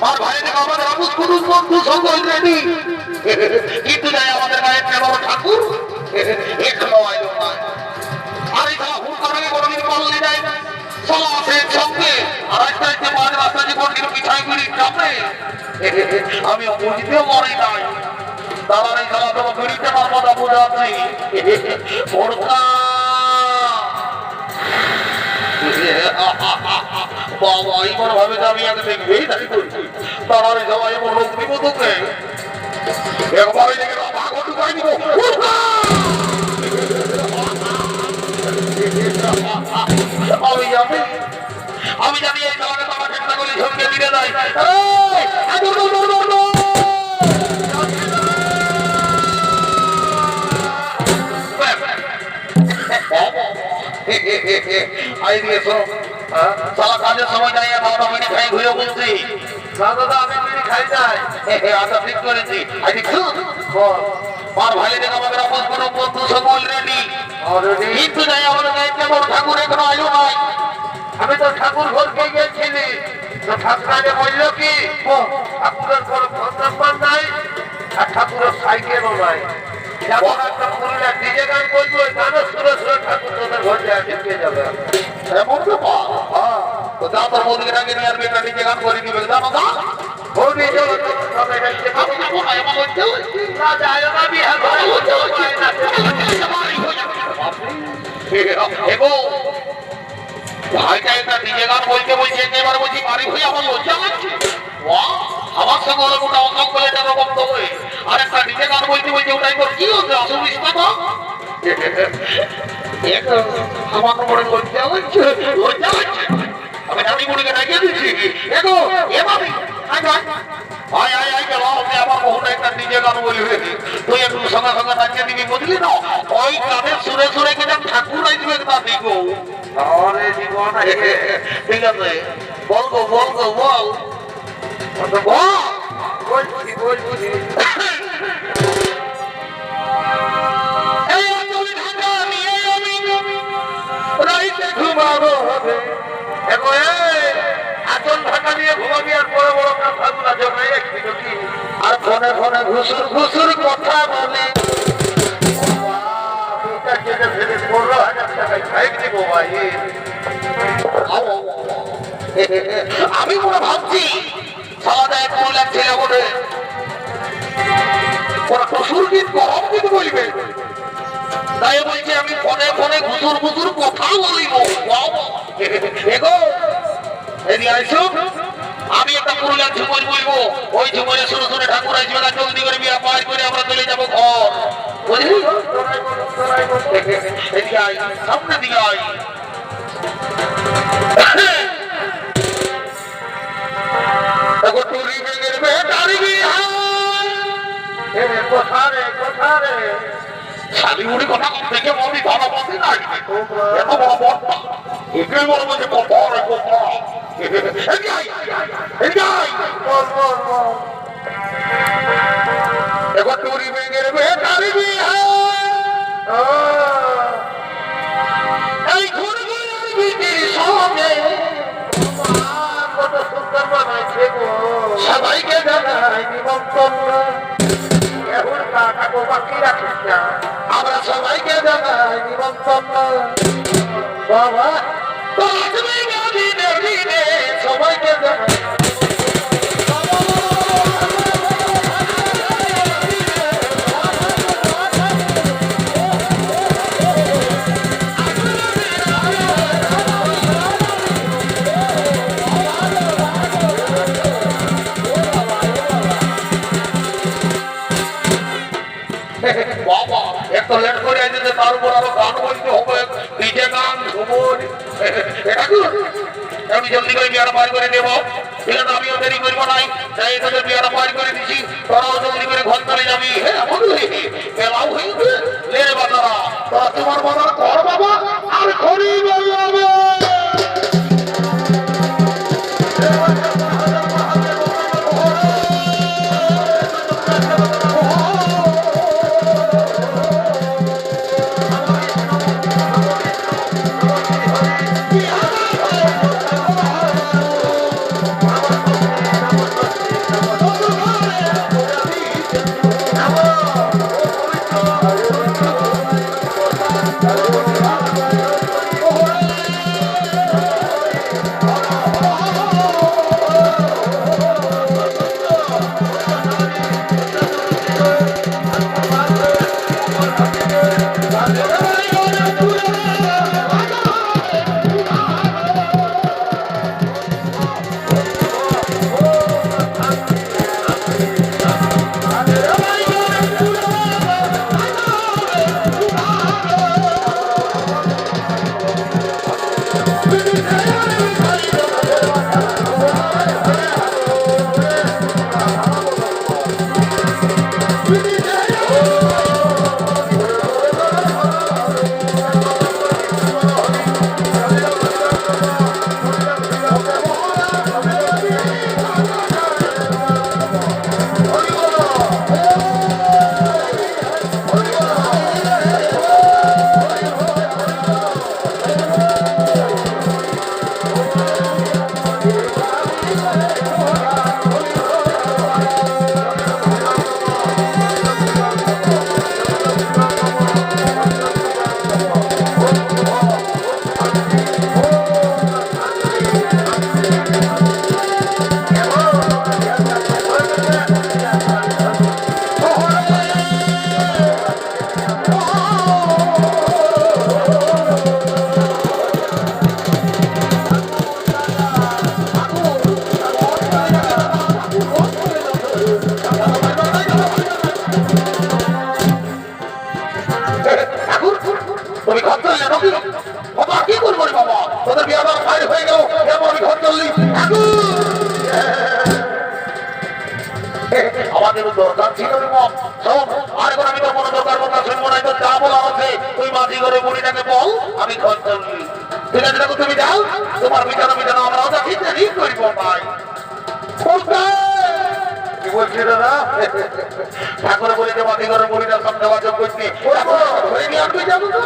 আর ভাই দেখো আমাদের আবুস কুদুস বন্ধু সব অলরেডি কিন্তু যাই আমাদের গায়ের কেবল ঠাকুর এখনো আইলো না। আর এই খেলা ভুল করার আগে কোনোদিন পাল্লে যায় চলা আছে সঙ্গে আর আস্তে আস্তে মাঝ রাস্তা যে কোনদিন পিছায় গুলি চাপে আমি বুঝতেও পারি নাই। দাঁড়ার এই খেলা তোমার গুলিতে আমার কথা বোঝাচ্ছি বাবা এইবার ভাবে যে আমি আগে দেখবেই তাই করছি তার সবাই এমন লোক দিব তোকে একবারে দেখে ভাগো ঢুকাই দিব। আমি জানি এই খেলাটা তোমার চেষ্টা করলে সঙ্গে দিতে যায় সালা কাজের সময় যাই বাবা মিনি খাই ঘুরে বলছি দাদা আমি মিনি খাই যাই আচ্ছা ঠিক করেছি আর ভাই দেখো আমাদের আপন কোনো বন্ধু সব অলরেডি কিন্তু যাই আমাদের কেমন ঠাকুর এখনো আইলো নাই। আমি তো ঠাকুর ঘরকে গিয়েছিলি তো ঠাকুরাকে বললো কি ঠাকুরের কোনো ফোন নাম্বার নাই আর ঠাকুরের সাইকেলও নাই। যেমন একটা পুরুলিয়া ডিজে গান করবো গানের সুরে সুরে ঠাকুর তোদের ঘরে ঢুকে যাবে এমন তো তো যা তোর মোদিকে ডাকে নিয়ে আসবে একটা ডিজে গান করে দিবে জানো না মোদি চলো ভাইটা একটা ডিজে গান বলতে বলছে একেবারে বলছি বাড়ি হয়ে আমার লজ্জা লাগছে আমার সঙ্গে ওরা গোটা অঙ্ক বলে এটা রকম তবে আর একটা ডিজে গান বলতে বলছে ওটাই তোর কি হচ্ছে অসুবিধা তো আমার মনে লজ্জা লাগছে আমি রানী বুড়িকে ডাকিয়ে দিচ্ছি এগো এভাবে আয় আয় আয় গেল আমার বহুটা একটা ডিজে গান বলবে তুই একটু সঙ্গে সঙ্গে ডাকিয়ে দিবি বুঝলি না ওই গানের সুরে সুরে কিনা ঠাকুর আসবে না দিগো ঠিক আছে বল গো বল গো বল বলছি বলছি ঘুমাবো আচল ঢাকা দিয়ে ঘুমাবি আর বড় বড় কথাগুলো জমে রাখবি নাকি আর ফোনে ফোনে ঘুষুর ঘুষুর কথা বলে 15,000 টাকায় খাইক দিব ভাই। আমি মনে ভাবছি সাদা এক মহিলা ছেলে বলে ওরা ঘুষুর গীত গরম দিতে বলবে তাই বলছি আমি ফোনে ফোনে ঘুষুর ঘুষুর কথা বলিব এগো আমি একটা পুরুলিয়ার ঝুমর বলবো ওই ঝুমরে শুরু শুরু ঠাকুর আসবে না জলদি করে বিয়া পার করে আমরা চলে যাবো ঘর বুঝলি সামনে দিকে আয় শালিগুড়ি কথা থেকে বলি ধরা বসে না এত বড় বর্তা এটাই বড় বলছে এবার টুরি ভেঙে কারিবি এই কত সুন্দর বানাইছে গো সবাইকে জানাই নিমন্ত্রণ বাকি রাখিস না আমরা সবাইকে জানাই নিমন্ত্রণ বাবা সবাইকে জানাই বাবা এত লেট করে আসছে তার উপর আরো গান বলতে হবে ডিজে গান ঝুমুর আমি জলদি করে বিয়াটা পার করে দেবো ঠিক আছে আমিও দেরি করবো নাই তাই তোদের বিয়াটা পার করে দিচ্ছি তোরাও জলদি করে ঘর চলে যাবি হ্যাঁ বন্ধু বেলাও হয়েছে লে বাচ্চারা তোরা তোমার বাবার কর বাবা আর খড়ি যাবে আমাদের দরকার ছিল শোন আর এখন আমি তো কোনো দরকার কথা শুনবো না তো যা বলা আছে তুই মাঝি করে বুড়িটাকে বল আমি ঘর চলবি ঠিক আছে দেখো তুমি যাও তোমার বিছানা বিছানা আমরাও যাচ্ছি ঠিক করবো ভাই কি বলছি দাদা ঠাকুরে বলি যে মাঝি করে বুড়িটার সামনে বাচক করছি ধরে নিয়ে আসবি যাবো তো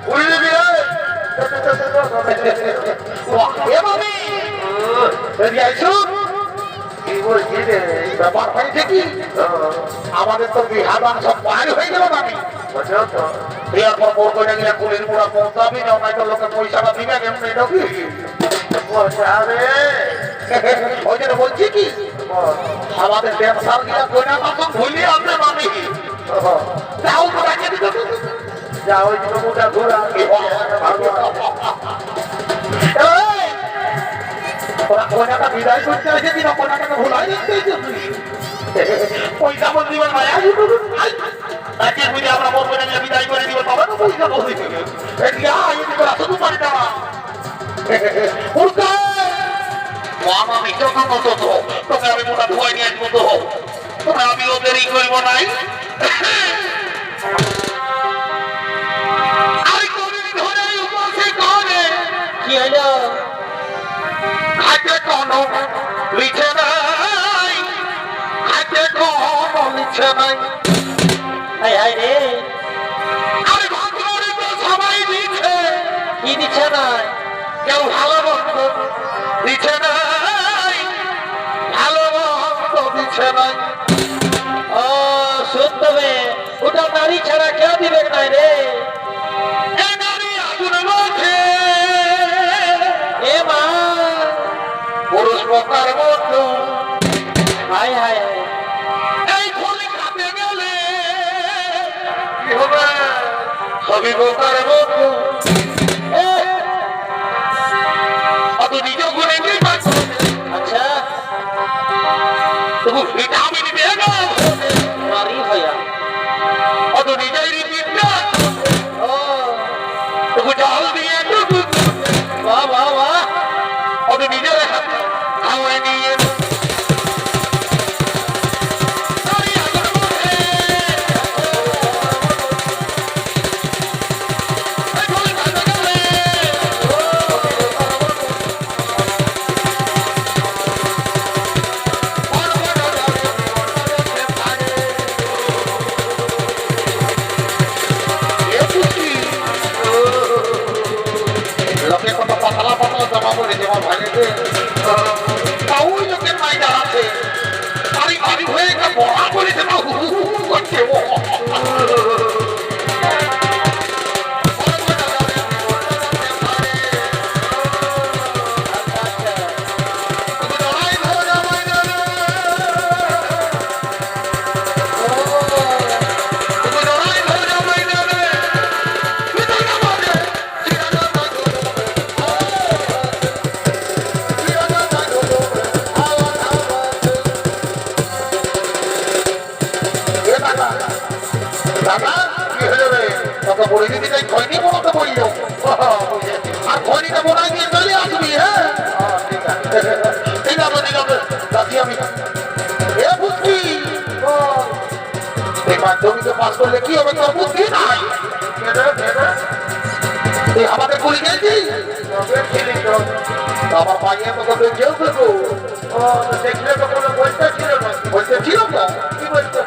বুড়ি দিবি আমাদের তো বিহাবান সব বাইরে হয়ে গেল আমি এরপর মোর করে গেলে পুলিশ পুরা পৌঁছাবি না ওনাকে লোকে পয়সাটা দিবে কেমন এটা কি ওই জন্য বলছি কি আমাদের ব্যবসার গিলা কইনা তখন ভুলিয়ে আসবে আমি যাও তো রাখিয়ে দিতে যাও ওই জন্য মোটা ঘোরা ওরা কোনাটা বিদায় করতে আসে দিন কোনাটাকে ভুলাই দিতে পয়সা বল দিবেন মায়া তাকে বুঝে আমরা বলবো না বিদায় করে দিব তবে তো পয়সা বল দিবেন এটা আইনি করে শুধু পারি না উড়কা মামা আমি যত তত তোকে আমি মোটা ধুয়াই নিয়ে আসবো তো তোমরা আমিও দেরি করব নাই আর কবি ধরে উপসে করে কি হলো হাতে কোনো লিখে নাই হাতে কোনো লিখে নাই হাই হাই রে আরে ভগবানের তো সবাই লিখে কি লিখে নাই কেউ ভালো বন্ধু লিখে নাই ভালো বন্ধু লিখে নাই ও সত্যবে ওটা নারী ছাড়া কেউ দিবে নাই রে এ নারী আগুন বলছে এ মা পুরুষ বকার বন্ধু হাই হাই এই খোলে খাতে গেলে কি হবে সবই বকার বন্ধু অত নিজ গুণে কি আচ্ছা তবু ভিটামিন দিয়ে না মারি ভাইয়া অত নিজেই রিপিটটা ও তবু জল দিয়ে বাহ বাহ বাহ অত নিজের হাতে খাওয়াই নিয়ে মাধ্যমিকে পাস করলে কি হবে তোর বুদ্ধি নাই তুই আমাদের পুলিশ গেছি আমার মাইয়া তো তোদের কেউ করবো দেখলে তো কোনো বলতে ছিল না বলতে ছিল না কি বলতে